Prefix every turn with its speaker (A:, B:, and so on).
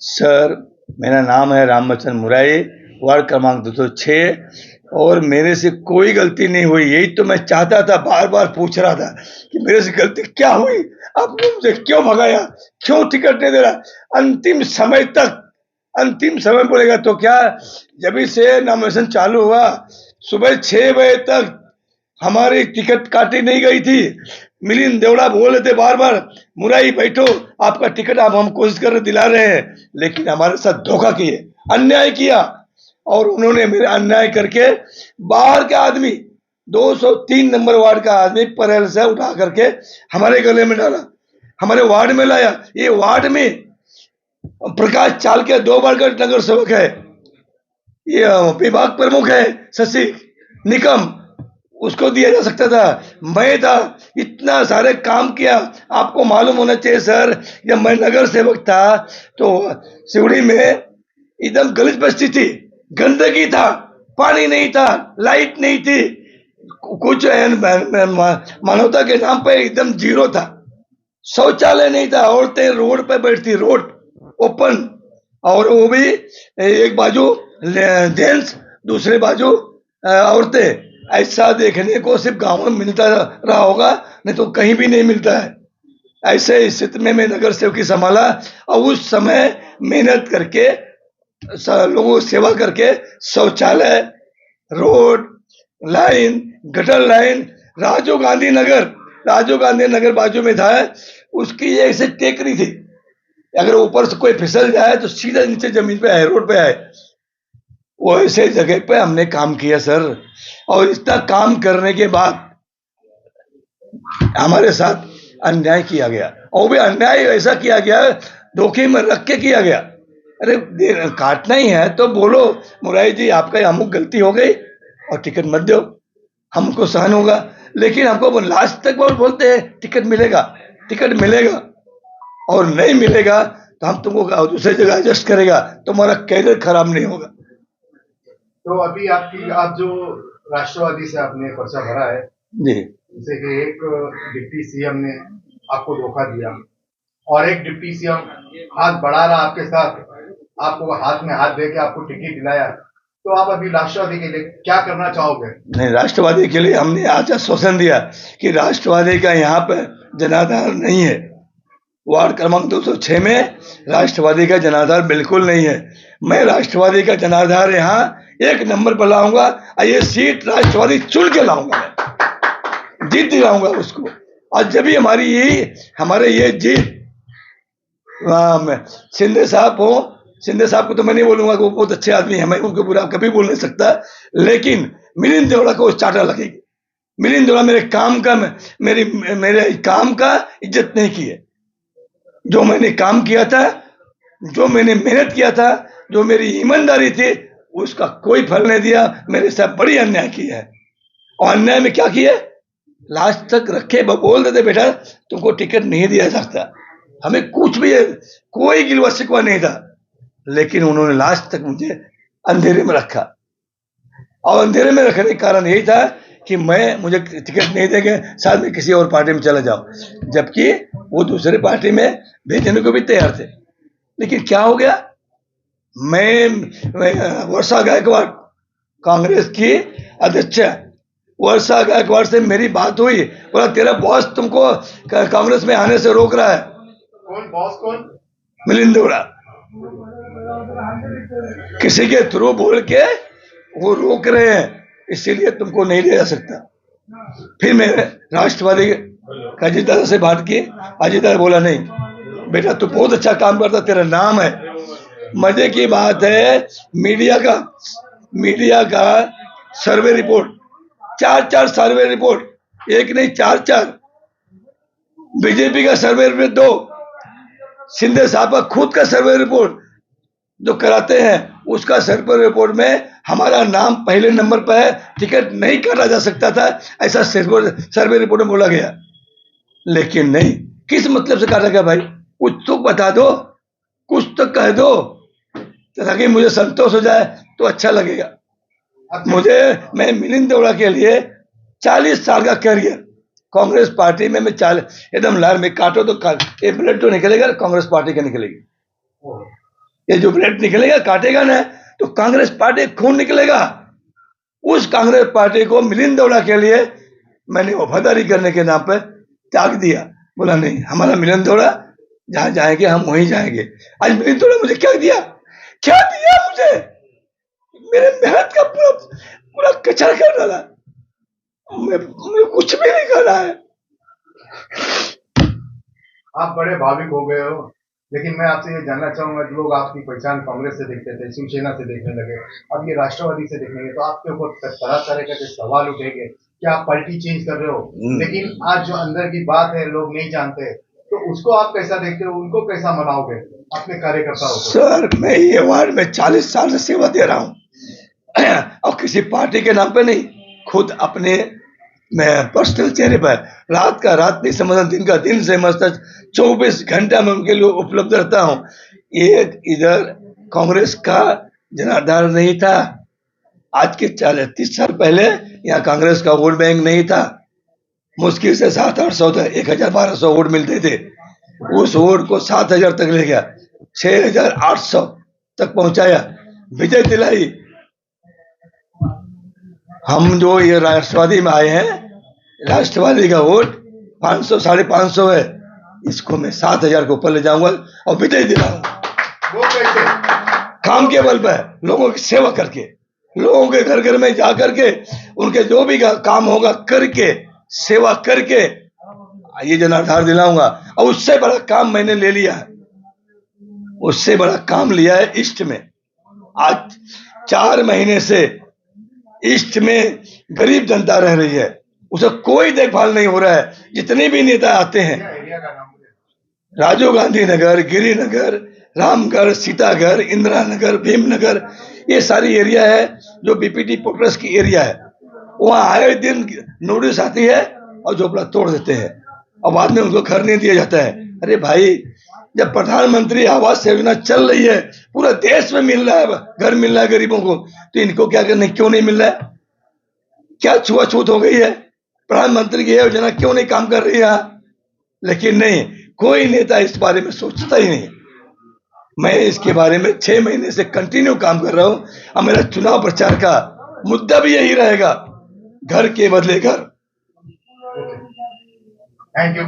A: Sir, मेरा नाम है रामचंद्र मुरारी, वार्ड क्रमांक 206 और मेरे से कोई गलती नहीं हुई। यही तो मैं चाहता था, बार-बार पूछ रहा था कि मेरे से गलती क्या हुई? आपने मुझे क्यों भगाया? क्यों टिकट नहीं दे रहा? अंतिम समय बोलेगा तो क्या? जब से नॉमिनेशन चालू हुआ, सुबह 6 बजे तक हमारी टिकट काटी नहीं गई थी। मिलिंद देवड़ा बोल रहे थे बार-बार, मुरारी बैठो, आपका टिकट आप हम कोशिश कर रहे दिला रहे हैं, लेकिन हमारे साथ धोखा किए, अन्याय किया और उन्होंने मेरे अन्याय करके बाहर के आदमी 203 नंबर वार्ड का आदमी परेल से उठा करके हमारे गले में डाला, हमारे वार्ड में लाया। ये वार्ड में प्रकाश चाल के 2 बार का नगर सेवक है, ये विभाग प्रमुख है शशि निकम, उसको दिया जा सकता था। मैं था, इतना सारे काम किया। आपको मालूम होना चाहिए सर, जब मैं नगर सेवक था तो सिवड़ी में एकदम गलीच बस्ती थी, गंदगी था, पानी नहीं था, लाइट नहीं थी, कुछ मानवता के नाम पे एकदम जीरो था, शौचालय नहीं था, औरतें रोड पे बैठती, रोड ओपन, और वो भी एक बाजू जेंट्स, दूसरे बाजू औरतें। ऐसा देखने को सिर्फ गांव में मिलता रहा होगा, नहीं तो कहीं भी नहीं मिलता है। ऐसे स्थिति में मैं नगर सेवकी संभाला और उस समय मेहनत करके लोगों की सेवा करके शौचालय, road line, gutter line, Rajiv Gandhi Nagar बाजू में था, उसकी ऐसे टेकरी थी, अगर ऊपर से कोई फिसल जाए तो सीधा नीचे जमीन पे आए, रोड पे आए। वो ऐसे जगह पे हमने काम किया सर, और इतना काम करने के बाद हमारे साथ अन्याय किया गया, और भी अन्याय ऐसा किया गया, धोखे में रख के किया गया। अरे काटना ही है तो बोलो मुरारी जी आपका अमुक गलती हो गई और टिकट मत दो, हमको सहन होगा। लेकिन हमको लास्ट तक बोलते हैं टिकट मिलेगा और नहीं मिलेगा तो हम तुमको दूसरी जगह एडजस्ट करेगा, तुम्हारा कैरियर खराब नहीं होगा।
B: तो अभी आप जो राष्ट्रवादी से आपने पर्चा भरा है
A: जी,
B: जैसे कि एक डिप्टी सीएम ने आपको धोखा दिया और एक डिप्टी सीएम हाथ बढ़ा रहा आपके साथ, आपको हाथ में हाथ दे के आपको टिकट दिलाया, तो आप अभी राष्ट्रवादी के लिए क्या करना चाहोगे?
A: नहीं, राष्ट्रवादी के लिए हमने आज आश्वासन दिया कि राष्ट्रवादी का यहाँ पर जनाधार नहीं है। वार्ड क्रमांक 206 में राष्ट्रवादी का जनाधार बिल्कुल नहीं है। मैं राष्ट्रवादी का जनाधार यहाँ 1 नंबर पर लाऊंगा और ये सीट राष्ट्रवादी चुन के लाऊंगा, जीत दिलाऊंगा उसको। और जब भी हमारे ये जीत शिंदे साहब को तो मैं नहीं बोलूंगा कि वो बहुत अच्छे आदमी है, मैं उनको बुरा कभी बोल नहीं सकता, लेकिन मिलिंद देवड़ा को चाटा लगेगी। मिलिंद देवड़ा मेरे काम का इज्जत नहीं की है। जो मैंने काम किया था, जो मैंने मेहनत किया था, जो मेरी ईमानदारी थी, उसका कोई फल नहीं दिया। मेरे साथ बड़ी अन्याय की है, और अन्याय में क्या किया, लास्ट तक रखे बोल देते बेटा तुमको टिकट नहीं दिया सकता, हमें कुछ भी कोई गिलवा शिकवा नहीं था, लेकिन उन्होंने लास्ट तक मुझे अंधेरे में रखा। और अंधेरे में रखने का कारण यही था कि मुझे टिकट नहीं देंगे, शायद मैं किसी और पार्टी में चला जाऊं, जबकि वो दूसरे पार्टी में भेजने को भी तैयार थे। लेकिन क्या हो गया, मैं वर्षा गायकवाड़ कांग्रेस की अध्यक्ष, वर्षा गायकवाड़ से मेरी बात हुई, बोला तेरा बॉस तुमको कांग्रेस में आने से रोक रहा है।
B: कौन बॉस? कौन?
A: मिलिंद देवड़ा। किसी के थ्रू बोल के वो रोक रहे हैं, इसीलिए तुमको नहीं ले जा सकता। फिर मैंने राष्ट्रवादी का अजीत दादा से बात की, अजीत दादा बोला नहीं बेटा तू बहुत अच्छा काम करता, तेरा नाम है। मजे की बात है, मीडिया का सर्वे रिपोर्ट, 4 सर्वे रिपोर्ट, एक नहीं 4, बीजेपी का सर्वे रिपोर्ट 2, शिंदे साहब का खुद का सर्वे रिपोर्ट जो कराते हैं, उसका सर्वे रिपोर्ट में हमारा नाम पहले नंबर पर है, टिकट नहीं काटा जा सकता था, ऐसा सर्वे रिपोर्ट में बोला गया। लेकिन नहीं, किस मतलब से काटा गया भाई, कुछ तो बता दो, कुछ तो कह दो ताकि मुझे संतोष हो जाए तो अच्छा लगेगा। मैं मिलिंद देवड़ा के लिए 40 साल का कैरियर कांग्रेस पार्टी में, मैं एकदम लाल में काटो तो ये ब्लड तो निकलेगा, कांग्रेस पार्टी का निकलेगी। ये जो ब्लड निकलेगा काटेगा ना तो कांग्रेस पार्टी खून निकलेगा। उस कांग्रेस पार्टी को मिलिंद देवड़ा के लिए मैंने वफादारी करने के नाम पर त्याग दिया। बोला नहीं, हमारा मिलिंद देवड़ा जहां जाएंगे हम वहीं जाएंगे। आज मिलिंद देवड़ा मुझे क्या दिया, क्या दिया मुझे? मेरे मेहनत का पूरा पूरा कचरा कर डाला। मैं कुछ भी नहीं कर रहा है।
B: आप बड़े भावुक हो गए हो, लेकिन मैं आपसे ये जानना चाहूंगा, लोग आपकी पहचान कांग्रेस से देखते थे, शिवसेना से देखने लगे, अब ये राष्ट्रवादी से देखने लगे, तो आपके ऊपर तरह तरह के सवाल उठेंगे कि आप पार्टी चेंज कर रहे हो। लेकिन आज जो अंदर की बात है लोग नहीं जानते, तो उसको आप कैसा देखते हो, उनको कैसा मनाओगे अपने कार्यकर्ताओं को?
A: सर, मैं ये वार्ड में 40 साल से सेवा दे रहा हूँ और किसी पार्टी के नाम पे नहीं, खुद अपने मैं पर्सनल चेहरे पर रात का रात नहीं समझता, दिन का दिन समझता, 24 घंटा में उनके लिए उपलब्ध रहता हूँ। एक इधर कांग्रेस का जनाधार नहीं था। आज के 30 साल पहले यहाँ कांग्रेस का वोट बैंक नहीं था। मुश्किल से 700-800 था, 1000-1200 वोट मिलते थे। उस वोट को 7000 तक ले गया, 6800 तक पहुंचाया, विजय दिलाई। हम जो ये राष्ट्रवादी में आए हैं, राष्ट्रवादी का वोट 500-550 है, इसको मैं 7000 के ऊपर ले जाऊंगा और विजय दिलाऊंगा।
B: वो कैसे?
A: काम के बल पर, लोगों की सेवा करके, लोगों के घर घर में जा करके उनके जो भी काम होगा करके, सेवा करके ये जनाधार दिलाऊंगा। और उससे बड़ा काम मैंने ले लिया है, उससे बड़ा काम लिया है ईस्ट में। आज 4 महीने से ईस्ट में गरीब जनता रह रही है, उसे कोई देखभाल नहीं हो रहा है। जितने भी नेता आते हैं, राजीव गांधी नगर, गिरिनगर, रामगढ़, सीतागढ़, इंदिरा नगर, भीमनगर, ये सारी एरिया है जो बीपीटी पोर्टर्स की एरिया है। वहां आए दिन नोटिस आती है और झोपड़ा तोड़ देते हैं और बाद में उनको घर नहीं दिया जाता है। अरे भाई, जब प्रधानमंत्री आवास योजना चल रही है, पूरा देश में मिल रहा है, घर मिल रहा है गरीबों को, तो इनको क्या करने, क्यों नहीं मिल रहा है? क्या छुआछूत हो गई है? प्रधानमंत्री की योजना क्यों नहीं काम कर रही है? लेकिन नहीं, कोई नेता इस बारे में सोचता ही नहीं। मैं इसके बारे में 6 महीने से कंटिन्यू काम कर रहा हूं और मेरा चुनाव प्रचार का मुद्दा भी यही रहेगा, घर के बदले घर।
B: Thank you.